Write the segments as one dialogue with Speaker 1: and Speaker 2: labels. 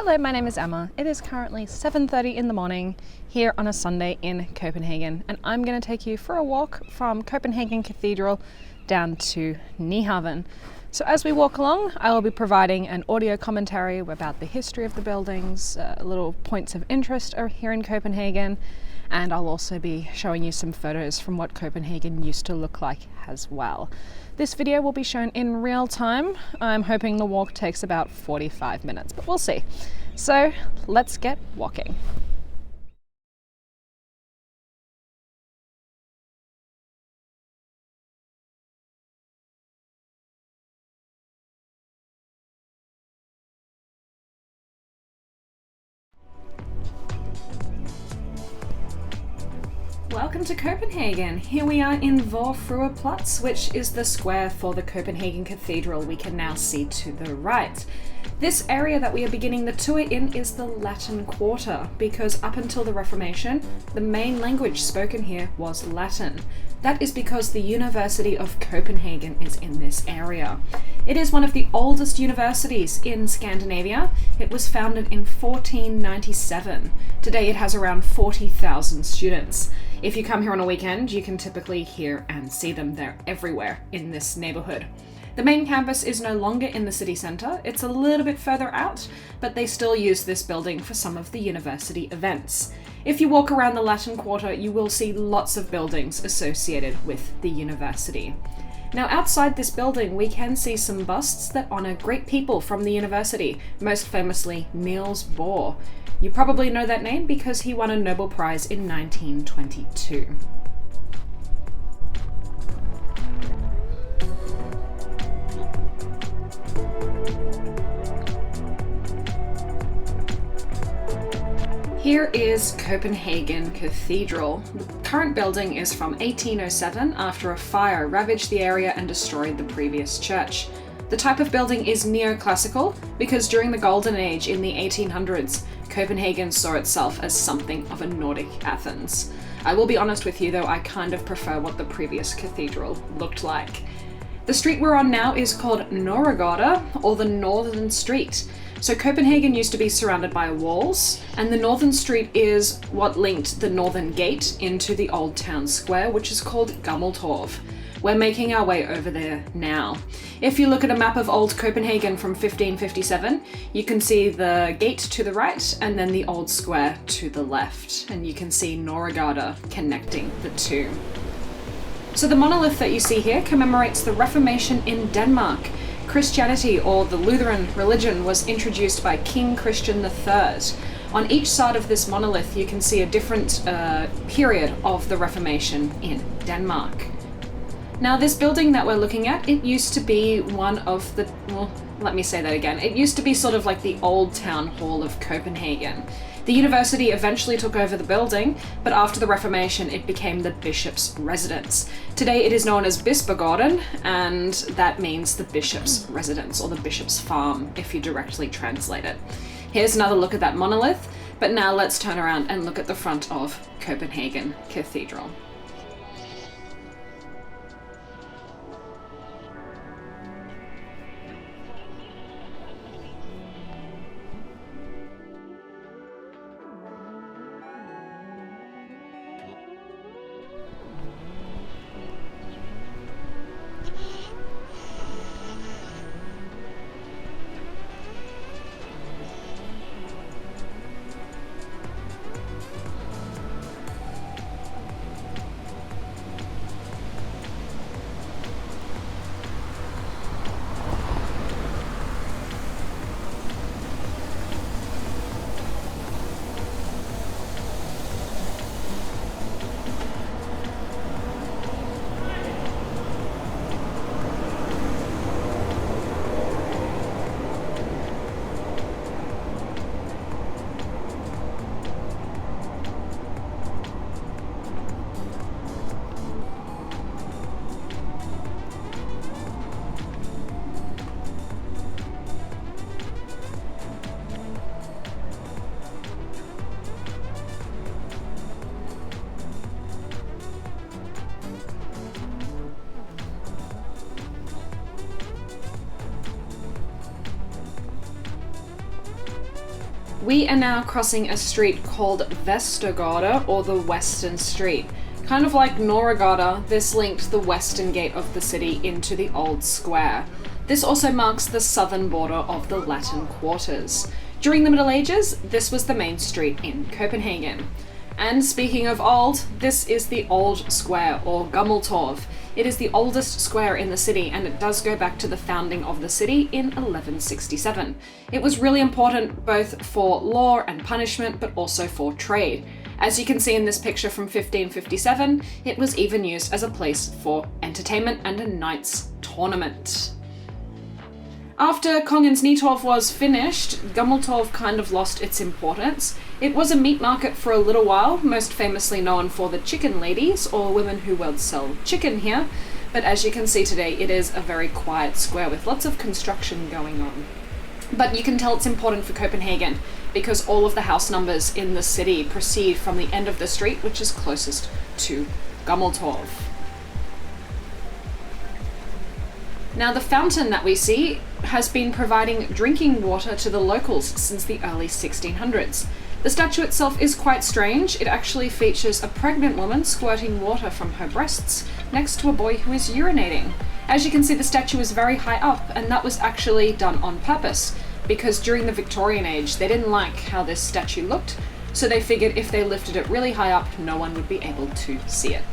Speaker 1: Hello, my name is Emma. It is currently 7:30 in the morning here on a Sunday in Copenhagen, and I'm going to take you for a walk from Copenhagen Cathedral down to Nyhavn. So as we walk along, I will be providing an audio commentary about the history of the buildings, little points of interest here in Copenhagen, and I'll also be showing you some photos from what Copenhagen used to look like as well. This video will be shown in real time. I'm hoping the walk takes about 45 minutes, but we'll see. So let's get walking. Welcome to Copenhagen. Here we are in Borsen, which is the square for the Copenhagen Cathedral we can now see to the right. This area that we are beginning the tour in is the Latin Quarter, because up until the Reformation, the main language spoken here was Latin. That is because the University of Copenhagen is in this area. It is one of the oldest universities in Scandinavia. It was founded in 1497. Today it has around 40,000 students. If you come here on a weekend, you can typically hear and see them. They're everywhere in this neighborhood. The main campus is no longer in the city center. It's a little bit further out, but they still use this building for some of the university events. If you walk around the Latin Quarter, you will see lots of buildings associated with the university. Now, outside this building, we can see some busts that honor great people from the university, most famously Niels Bohr. You probably know that name because he won a Nobel Prize in 1922. Here is Copenhagen Cathedral. The current building is from 1807 after a fire ravaged the area and destroyed the previous church. The type of building is neoclassical because during the Golden Age in the 1800s, Copenhagen saw itself as something of a Nordic Athens. I will be honest with you though, I kind of prefer what the previous cathedral looked like. The street we're on now is called Nørregade, or the Northern Street. So Copenhagen used to be surrounded by walls, and the Northern Street is what linked the Northern Gate into the Old Town Square, which is called Gammeltorv. We're making our way over there now. If you look at a map of old Copenhagen from 1557, you can see the gate to the right and then the old square to the left, and you can see Nørregade connecting the two. So the monolith that you see here commemorates the Reformation in Denmark. Christianity, or the Lutheran religion, was introduced by King Christian III. On each side of this monolith you can see a different period of the Reformation in Denmark. Now this building that we're looking at, it used to be one of the, well, let me say that again. It used to be sort of like the old town hall of Copenhagen. The university eventually took over the building, but after the Reformation it became the bishop's residence. Today it is known as Bispegården, and that means the bishop's residence, or the bishop's farm, if you directly translate it. Here's another look at that monolith, but now let's turn around and look at the front of Copenhagen Cathedral. We are now crossing a street called Vestergade, or the Western Street. Kind of like Norrgade, this linked the western gate of the city into the Old Square. This also marks the southern border of the Latin quarters. During the Middle Ages, this was the main street in Copenhagen. And speaking of old, this is the Old Square, or Gammeltorv. It is the oldest square in the city, and it does go back to the founding of the city in 1167. It was really important both for law and punishment, but also for trade. As you can see in this picture from 1557, it was even used as a place for entertainment and a knight's tournament. After Kongens Nytorv was finished, Gammeltorv kind of lost its importance. It was a meat market for a little while, most famously known for the chicken ladies, or women who would sell chicken here, but as you can see today, it is a very quiet square with lots of construction going on. But you can tell it's important for Copenhagen, because all of the house numbers in the city proceed from the end of the street, which is closest to Gammeltorv. Now, the fountain that we see has been providing drinking water to the locals since the early 1600s. The statue itself is quite strange. It actually features a pregnant woman squirting water from her breasts next to a boy who is urinating. As you can see, the statue is very high up, and that was actually done on purpose, because during the Victorian age, they didn't like how this statue looked, so they figured if they lifted it really high up, no one would be able to see it.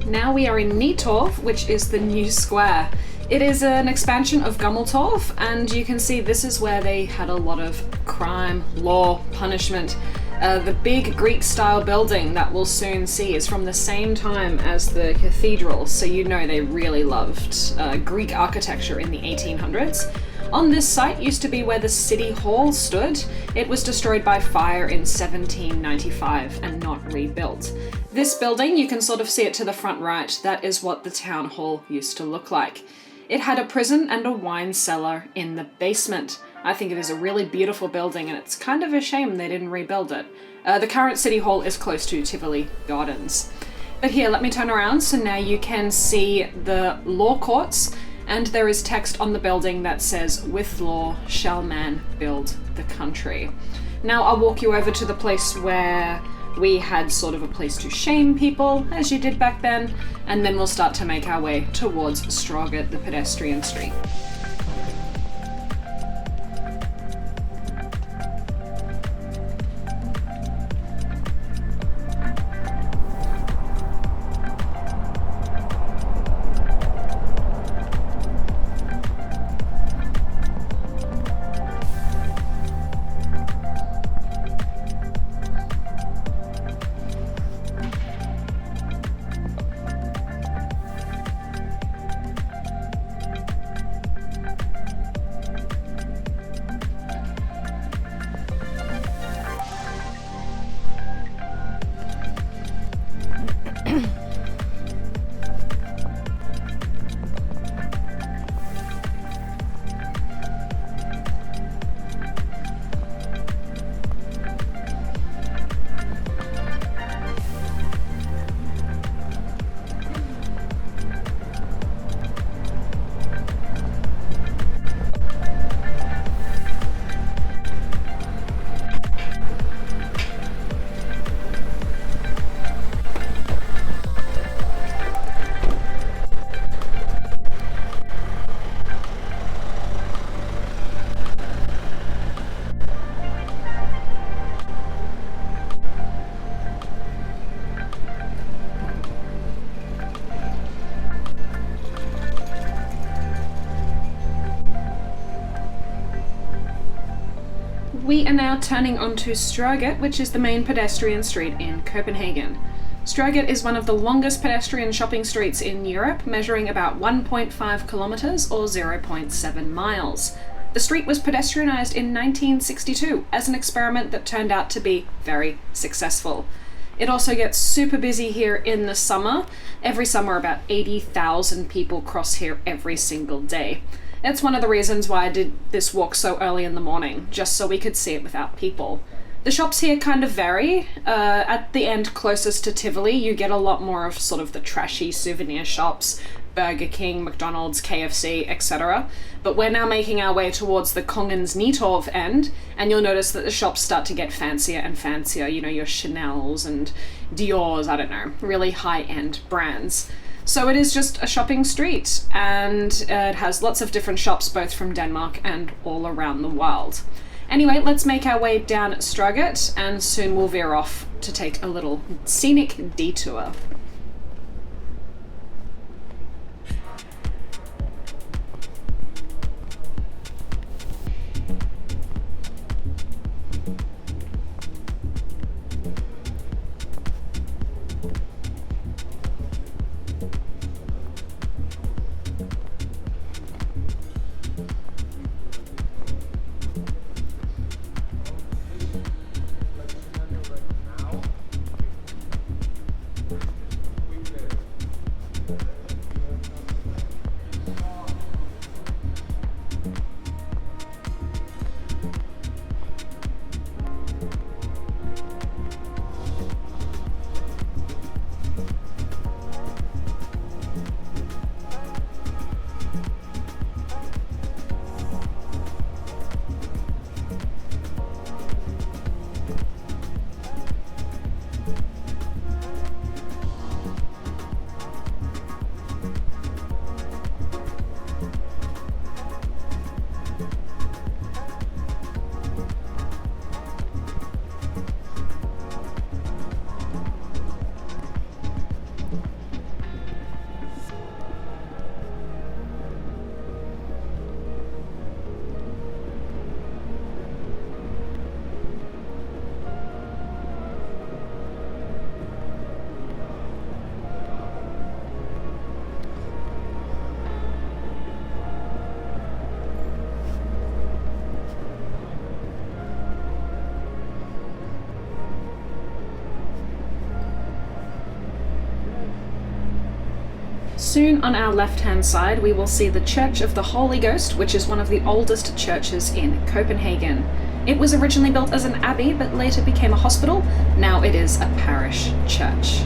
Speaker 1: Now we are in Nytorv, which is the new square. It is an expansion of Gammeltorv, and you can see this is where they had a lot of crime, law, punishment. The big Greek-style building that we'll soon see is from the same time as the cathedral, so you know they really loved Greek architecture in the 1800s. On this site used to be where the city hall stood. It was destroyed by fire in 1795 and not rebuilt. This building, you can sort of see it to the front right, that is what the town hall used to look like. It had a prison and a wine cellar in the basement. I think it is a really beautiful building, and it's kind of a shame they didn't rebuild it. The current city hall is close to Tivoli Gardens. But here, let me turn around so now you can see the law courts, and there is text on the building that says, "With law shall man build the country." Now I'll walk you over to the place where we had sort of a place to shame people, as you did back then, and then we'll start to make our way towards Stroget, the pedestrian street. We are now turning onto Stroget, which is the main pedestrian street in Copenhagen. Stroget is one of the longest pedestrian shopping streets in Europe, measuring about 1.5 kilometers or 0.7 miles. The street was pedestrianised in 1962 as an experiment that turned out to be very successful. It also gets super busy here in the summer. Every summer about 80,000 people cross here every single day. It's one of the reasons why I did this walk so early in the morning, just so we could see it without people. The shops here kind of vary. At the end closest to Tivoli, you get a lot more of sort of the trashy souvenir shops, Burger King, McDonald's, KFC, etc. But we're now making our way towards the Kongens Nytorv end, and you'll notice that the shops start to get fancier and fancier, you know, your Chanel's and Dior's, I don't know, really high-end brands. So it is just a shopping street, and it has lots of different shops both from Denmark and all around the world. Anyway, let's make our way down Stroget, and soon we'll veer off to take a little scenic detour. Soon on our left-hand side we will see the Church of the Holy Ghost, which is one of the oldest churches in Copenhagen. It was originally built as an abbey, but later became a hospital. Now it is a parish church.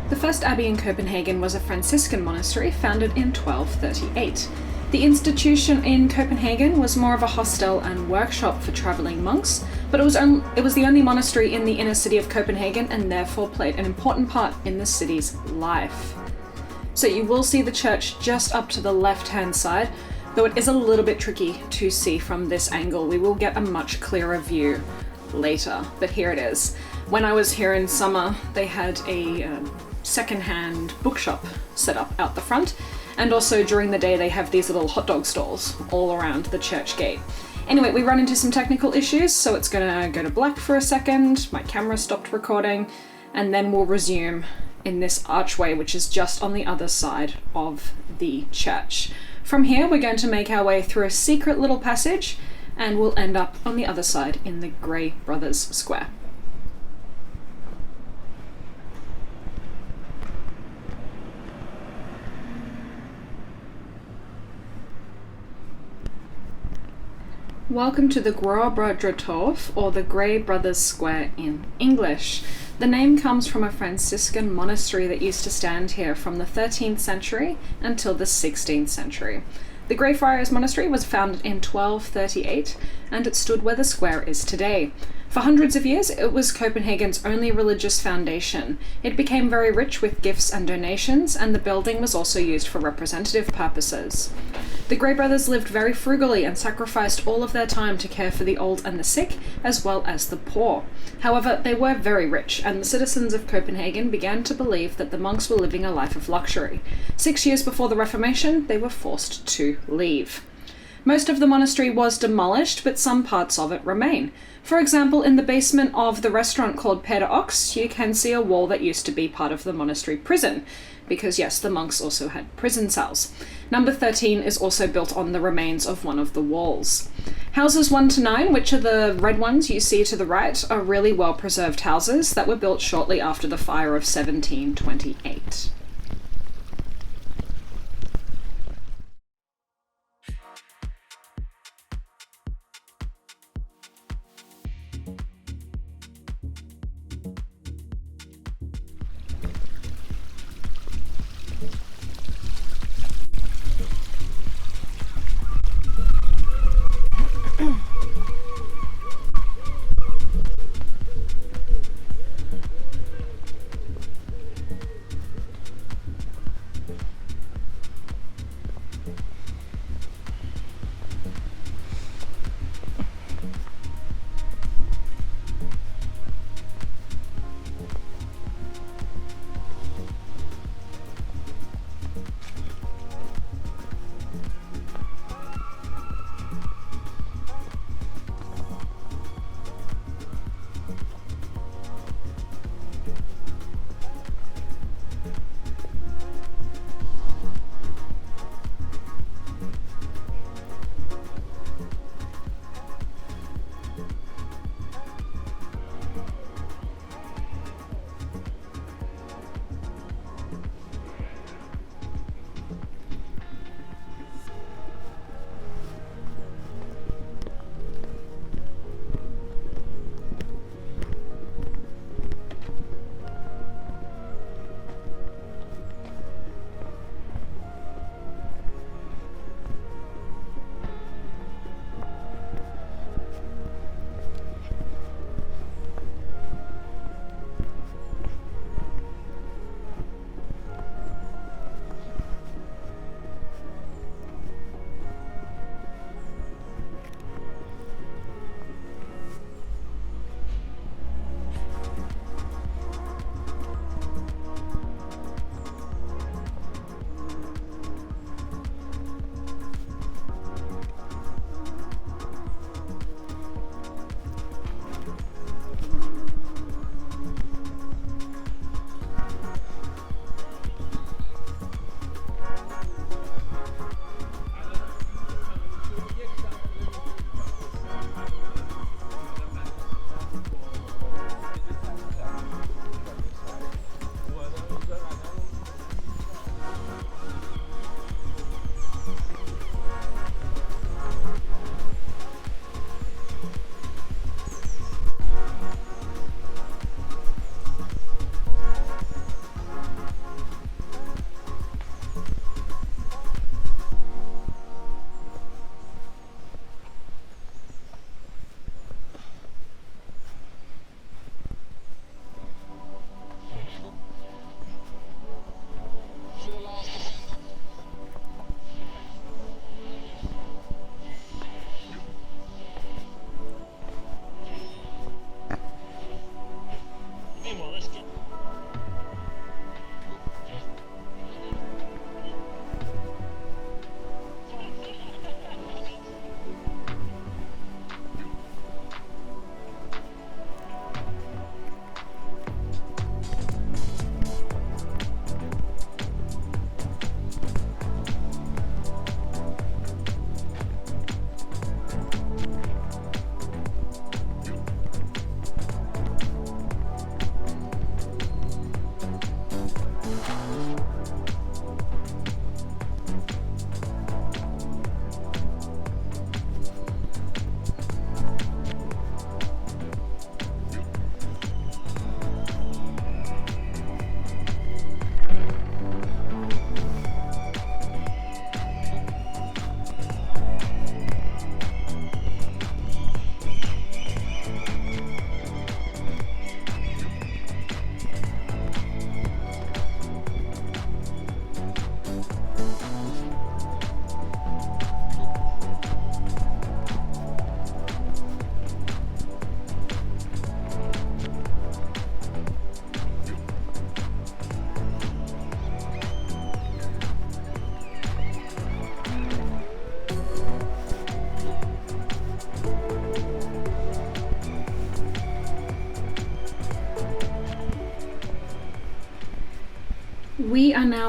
Speaker 1: The first abbey in Copenhagen was a Franciscan monastery founded in 1238. The institution in Copenhagen was more of a hostel and workshop for travelling monks, but it was the only monastery in the inner city of Copenhagen and therefore played an important part in the city's life. So you will see the church just up to the left-hand side, though it is a little bit tricky to see from this angle. We will get a much clearer view later, but here it is. When I was here in summer, they had a second-hand bookshop set up out the front, and also during the day they have these little hot dog stalls all around the church gate. Anyway, we run into some technical issues, so it's gonna go to black for a second, my camera stopped recording, and then we'll resume in this archway, which is just on the other side of the church. From here, we're going to make our way through a secret little passage, and we'll end up on the other side in the Gråbrodretorv Square. Welcome to the Gråbrodretorv, or the Gråbrodretorv Square in English. The name comes from a Franciscan monastery that used to stand here from the 13th century until the 16th century. The Greyfriars Monastery was founded in 1238, and it stood where the square is today. For hundreds of years, it was Copenhagen's only religious foundation. It became very rich with gifts and donations, and the building was also used for representative purposes. The Gråbrodretors lived very frugally and sacrificed all of their time to care for the old and the sick, as well as the poor. However, they were very rich, and the citizens of Copenhagen began to believe that the monks were living a life of luxury. 6 years before the Reformation, they were forced to leave. Most of the monastery was demolished, but some parts of it remain. For example, in the basement of the restaurant called Peter Ox, you can see a wall that used to be part of the monastery prison. because yes, the monks also had prison cells. Number 13 is also built on the remains of one of the walls. Houses 1 to 9, which are the red ones you see to the right, are really well preserved houses that were built shortly after the fire of 1728.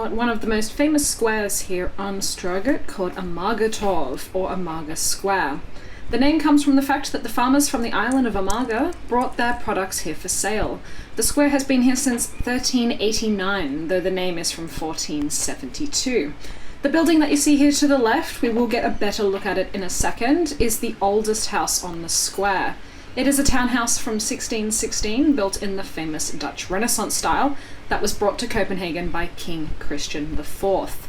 Speaker 1: got one of the most famous squares here on Stroget called Amagertorv, or Amager Square. The name comes from the fact that the farmers from the island of Amager brought their products here for sale. The square has been here since 1389, though the name is from 1472. The building that you see here to the left, we will get a better look at it in a second, is the oldest house on the square. It is a townhouse from 1616, built in the famous Dutch Renaissance style, that was brought to Copenhagen by King Christian IV.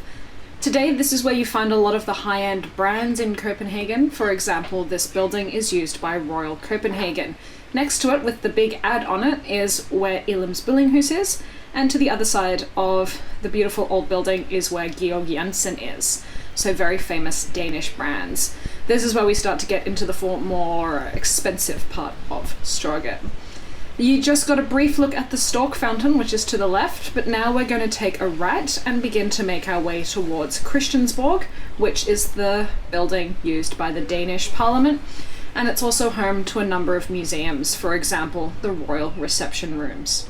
Speaker 1: Today, this is where you find a lot of the high-end brands in Copenhagen. For example, this building is used by Royal Copenhagen. Next to it, with the big ad on it, is where Elim's Billinghus is, and to the other side of the beautiful old building is where Georg Jensen is. So very famous Danish brands. This is where we start to get into the more expensive part of Stroget. You just got a brief look at the Stork Fountain, which is to the left, but now we're going to take a right and begin to make our way towards Christiansborg, which is the building used by the Danish Parliament, and it's also home to a number of museums, for example, the Royal Reception Rooms.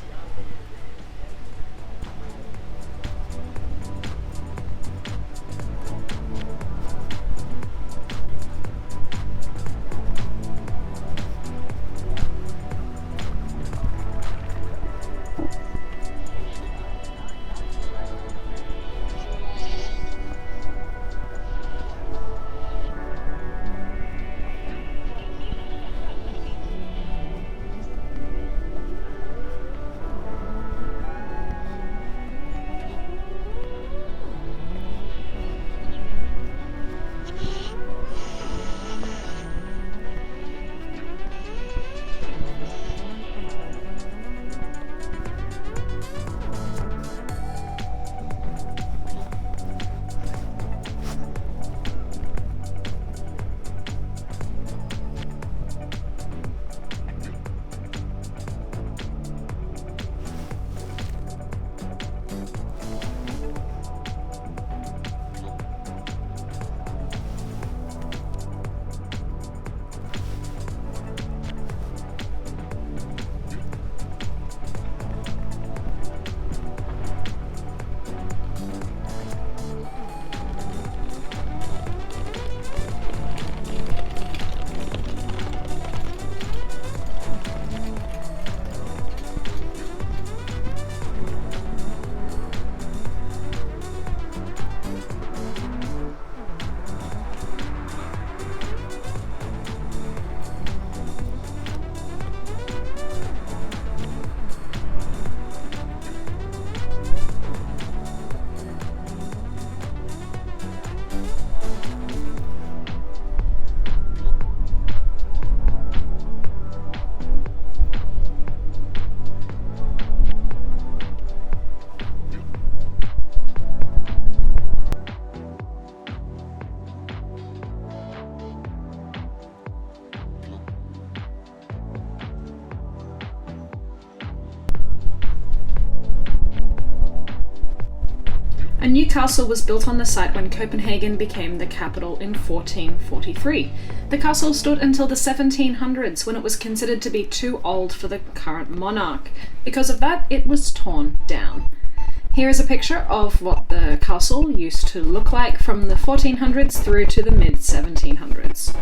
Speaker 1: A new castle was built on the site when Copenhagen became the capital in 1443. The castle stood until the 1700s, when it was considered to be too old for the current monarch. Because of that, it was torn down. Here is a picture of what the castle used to look like from the 1400s through to the mid-1700s.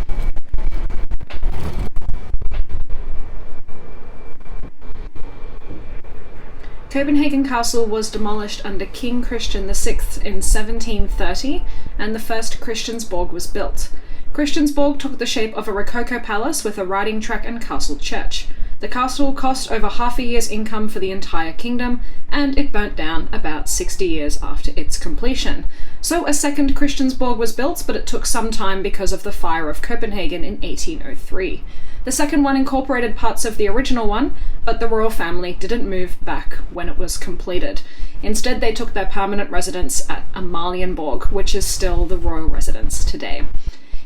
Speaker 1: Copenhagen Castle was demolished under King Christian VI in 1730, and the first Christiansborg was built. Christiansborg took the shape of a Rococo palace with a riding track and castle church. The castle cost over half a year's income for the entire kingdom, and it burnt down about 60 years after its completion. So a second Christiansborg was built, but it took some time because of the fire of Copenhagen in 1803. The second one incorporated parts of the original one, but the royal family didn't move back when it was completed. Instead, they took their permanent residence at Amalienborg, which is still the royal residence today.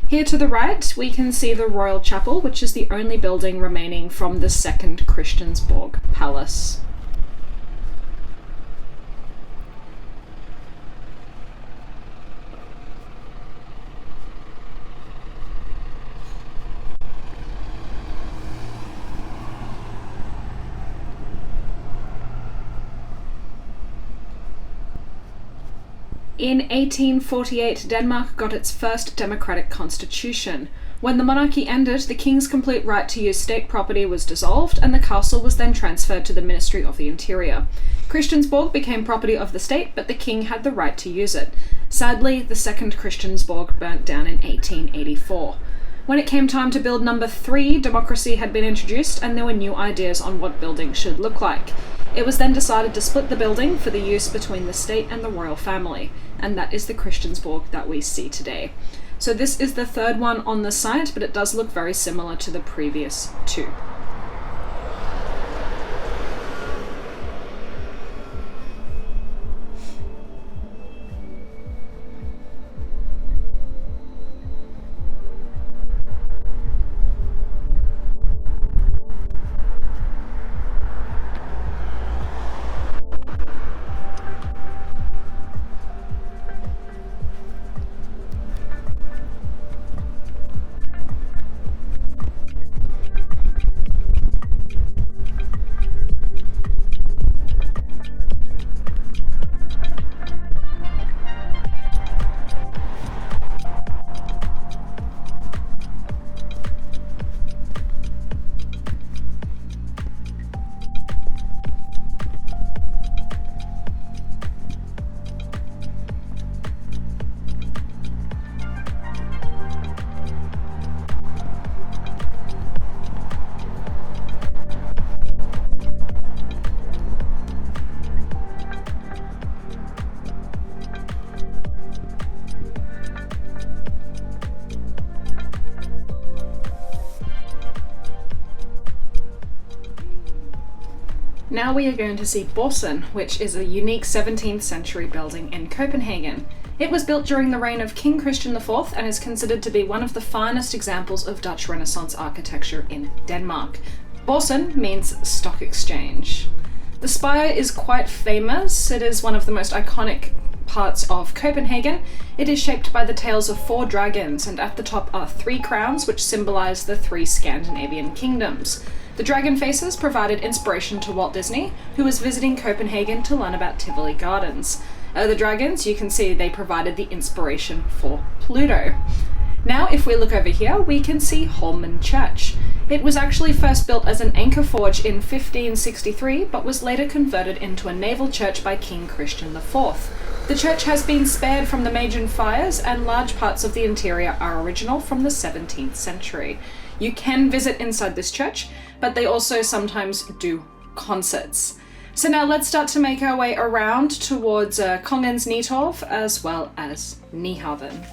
Speaker 1: Here to the right, we can see the Royal Chapel, which is the only building remaining from the second Christiansborg palace. In 1848, Denmark got its first democratic constitution. When the monarchy ended, the king's complete right to use state property was dissolved, and the castle was then transferred to the Ministry of the Interior. Christiansborg became property of the state, but the king had the right to use it. Sadly, the second Christiansborg burnt down in 1884. When it came time to build number 3, democracy had been introduced and there were new ideas on what buildings should look like. It was then decided to split the building for the use between the state and the royal family, and that is the Christiansborg that we see today. So this is the third one on the site, but it does look very similar to the previous 2. Now we are going to see Borsen, which is a unique 17th century building in Copenhagen. It was built during the reign of King Christian IV and is considered to be one of the finest examples of Dutch Renaissance architecture in Denmark. Borsen means stock exchange. The spire is quite famous. It is one of the most iconic parts of Copenhagen. It is shaped by the tails of 4 dragons, and at the top are 3 crowns which symbolize the 3 Scandinavian kingdoms. The dragon faces provided inspiration to Walt Disney, who was visiting Copenhagen to learn about Tivoli Gardens. The dragons, you can see they provided the inspiration for Pluto. Now, if we look over here, we can see Holmen Church. It was actually first built as an anchor forge in 1563, but was later converted into a naval church by King Christian IV. The church has been spared from the Magyar fires, and large parts of the interior are original from the 17th century. You can visit inside this church, but they also sometimes do concerts. So now let's start to make our way around towards Kongens Nytorv as well as Nyhavn.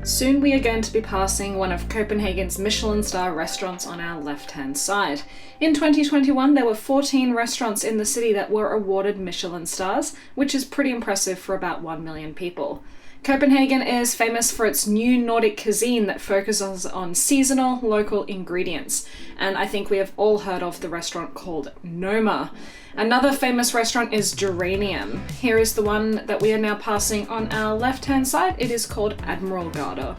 Speaker 1: Soon we are going to be passing one of Copenhagen's Michelin star restaurants on our left-hand side. In 2021, there were 14 restaurants in the city that were awarded Michelin stars, which is pretty impressive for about 1 million people. Copenhagen is famous for its new Nordic cuisine that focuses on seasonal, local ingredients. And I think we have all heard of the restaurant called Noma. Another famous restaurant is Geranium. Here is the one that we are now passing on our left-hand side. It is called Admiralgade.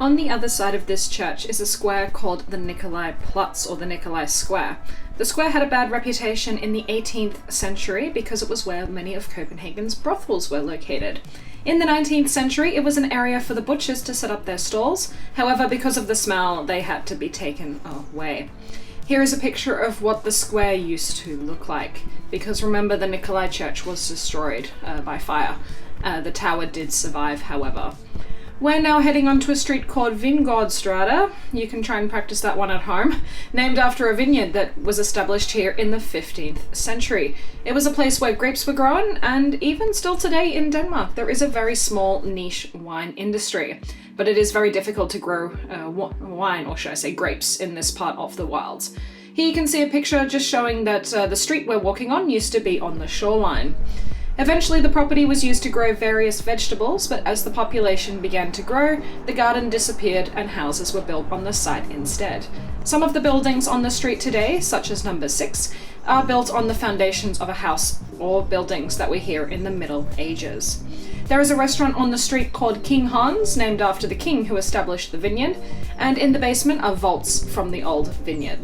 Speaker 1: On the other side of this church is a square called the Nikolaj Platz, or the Nikolai Square. The square had a bad reputation in the 18th century because it was where many of Copenhagen's brothels were located. In the 19th century, it was an area for the butchers to set up their stalls. However, because of the smell, they had to be taken away. Here is a picture of what the square used to look like, because remember, the Nikolaj Church was destroyed by fire. The tower did survive, however. We're now heading onto a street called Vingårdstraede. You can try and practice that one at home. Named after a vineyard that was established here in the 15th century. It was a place where grapes were grown, and even still today in Denmark, there is a very small niche wine industry. But it is very difficult to grow wine, or should I say grapes, in this part of the wilds. Here you can see a picture just showing that the street we're walking on used to be on the shoreline. Eventually the property was used to grow various vegetables, but as the population began to grow, the garden disappeared and houses were built on the site instead. Some of the buildings on the street today, such as number 6, are built on the foundations of a house or buildings that were here in the Middle Ages. There is a restaurant on the street called King Hans, named after the king who established the vineyard, and in the basement are vaults from the old vineyard.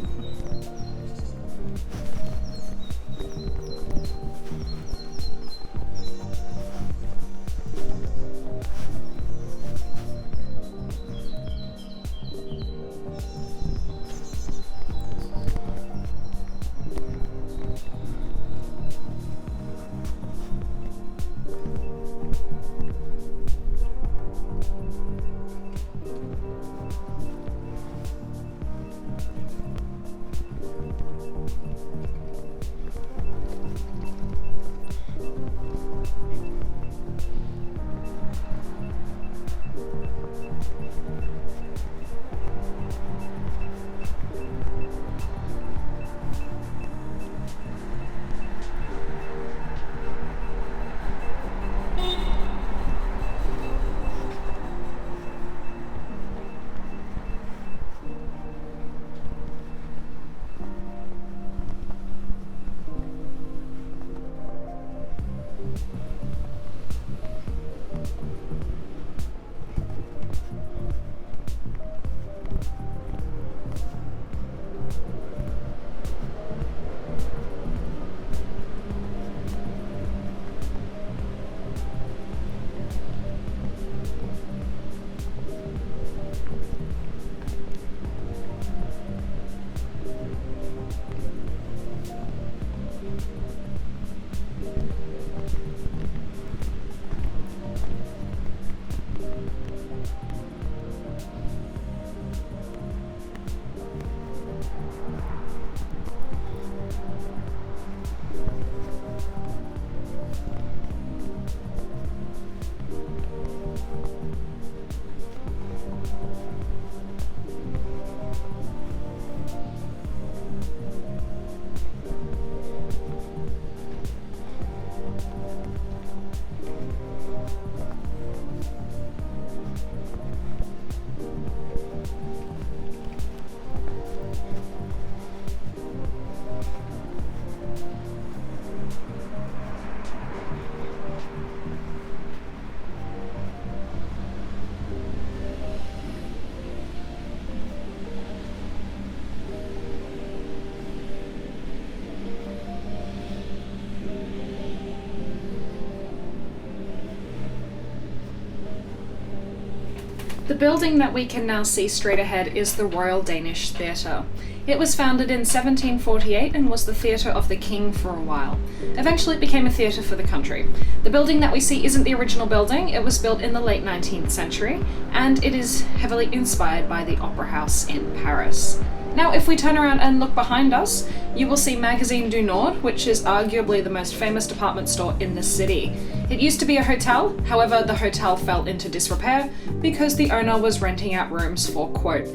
Speaker 1: The building that we can now see straight ahead is the Royal Danish Theatre. It was founded in 1748 and was the theatre of the king for a while. Eventually it became a theatre for the country. The building that we see isn't the original building, it was built in the late 19th century, and it is heavily inspired by the Opera House in Paris. Now, if we turn around and look behind us, you will see Magasin du Nord, which is arguably the most famous department store in the city. It used to be a hotel, however, the hotel fell into disrepair because the owner was renting out rooms for, quote,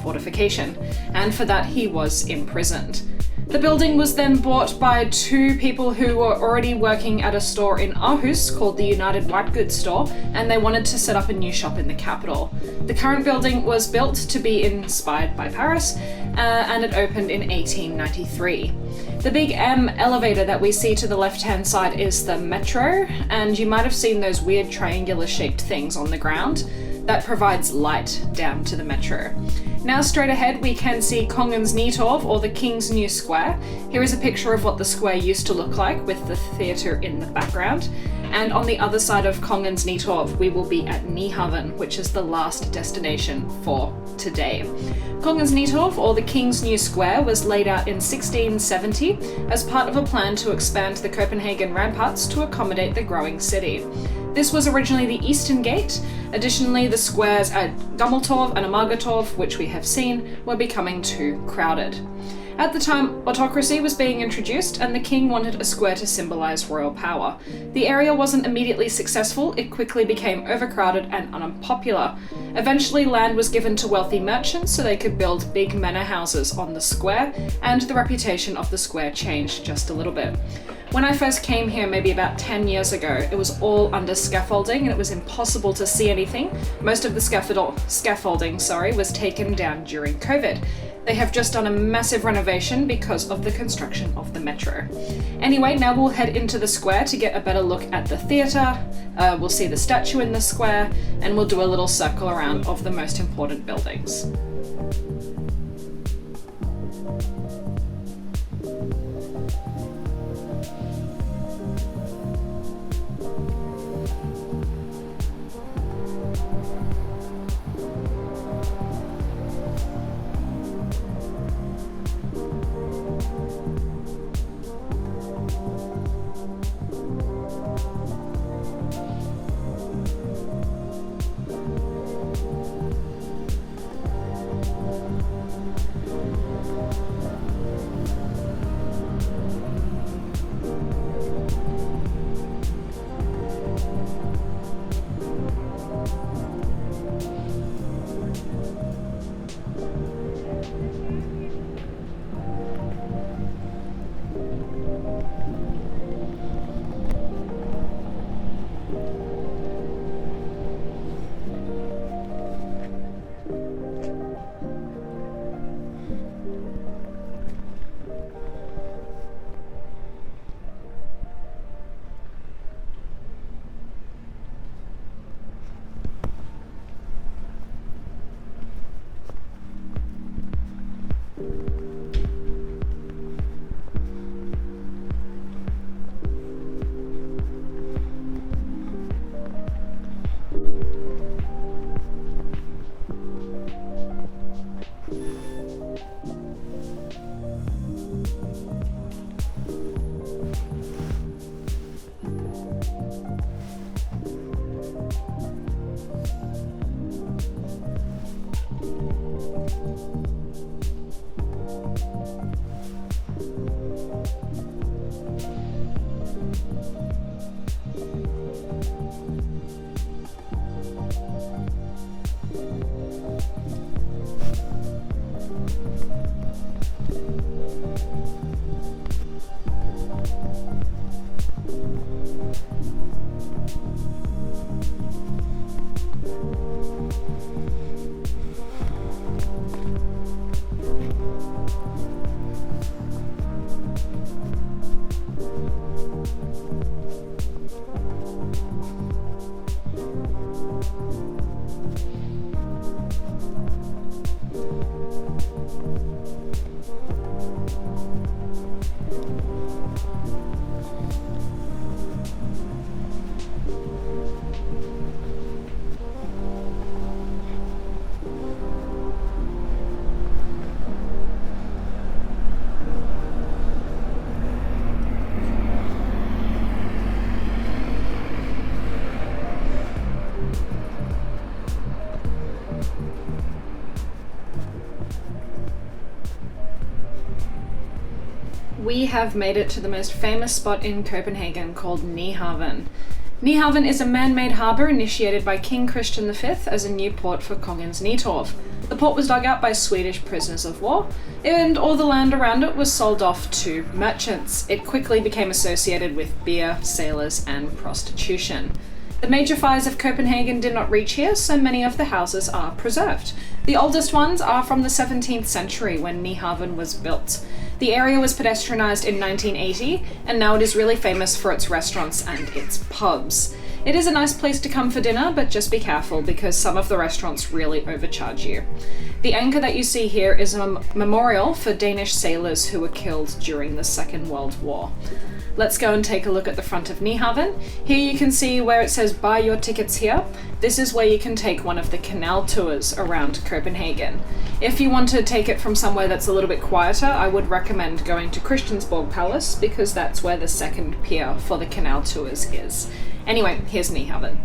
Speaker 1: fortification, and for that he was imprisoned. The building was then bought by two people who were already working at a store in Aarhus called the United White Goods Store, and they wanted to set up a new shop in the capital. The current building was built to be inspired by Paris, and it opened in 1893. The big M elevator that we see to the left-hand side is the metro, and you might have seen those weird triangular-shaped things on the ground. That provides light down to the metro. Now straight ahead we can see Kongens Nytorv, or the King's New Square. Here is a picture of what the square used to look like with the theatre in the background. And on the other side of Kongens Nytorv we will be at Nyhavn, which is the last destination for today. Kongens Nytorv, or the King's New Square, was laid out in 1670 as part of a plan to expand the Copenhagen ramparts to accommodate the growing city. This was originally the eastern gate. Additionally, the squares at Gammeltorv and Amagertorv, which we have seen, were becoming too crowded. At the time, autocracy was being introduced and the king wanted a square to symbolise royal power. The area wasn't immediately successful, it quickly became overcrowded and unpopular. Eventually, land was given to wealthy merchants so they could build big manor houses on the square, and the reputation of the square changed just a little bit. When I first came here maybe about 10 years ago, it was all under scaffolding and it was impossible to see anything. Most of the scaffolding was taken down during COVID. They have just done a massive renovation because of the construction of the metro. Anyway, now we'll head into the square to get a better look at the theatre, we'll see the statue in the square, and we'll do a little circle around of the most important buildings. we have made it to the most famous spot in Copenhagen called Nyhavn. Nyhavn is a man-made harbour initiated by King Christian V as a new port for Kongens Nytorv. The port was dug out by Swedish prisoners of war, and all the land around it was sold off to merchants. It quickly became associated with beer, sailors, and prostitution. The major fires of Copenhagen did not reach here, so many of the houses are preserved. The oldest ones are from the 17th century when Nyhavn was built. The area was pedestrianised in 1980, and now it is really famous for its restaurants and its pubs. It is a nice place to come for dinner, but just be careful because some of the restaurants really overcharge you. The anchor that you see here is a memorial for Danish sailors who were killed during the Second World War. Let's go and take a look at the front of Nyhavn. Here you can see where it says buy your tickets here. This is where you can take one of the canal tours around Copenhagen. If you want to take it from somewhere that's a little bit quieter, I would recommend going to Christiansborg Palace because that's where the second pier for the canal tours is. Anyway, here's Nyhavn.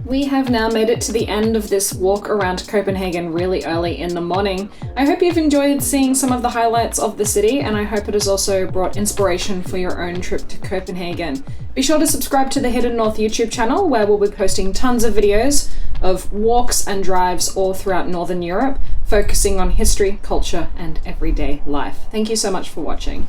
Speaker 1: We have now made it to the end of this walk around Copenhagen really early in the morning. I hope you've enjoyed seeing some of the highlights of the city, and I hope it has also brought inspiration for your own trip to Copenhagen. Be sure to subscribe to the Hidden North YouTube channel, where we'll be posting tons of videos of walks and drives all throughout Northern Europe, focusing on history, culture, and everyday life. Thank you so much for watching.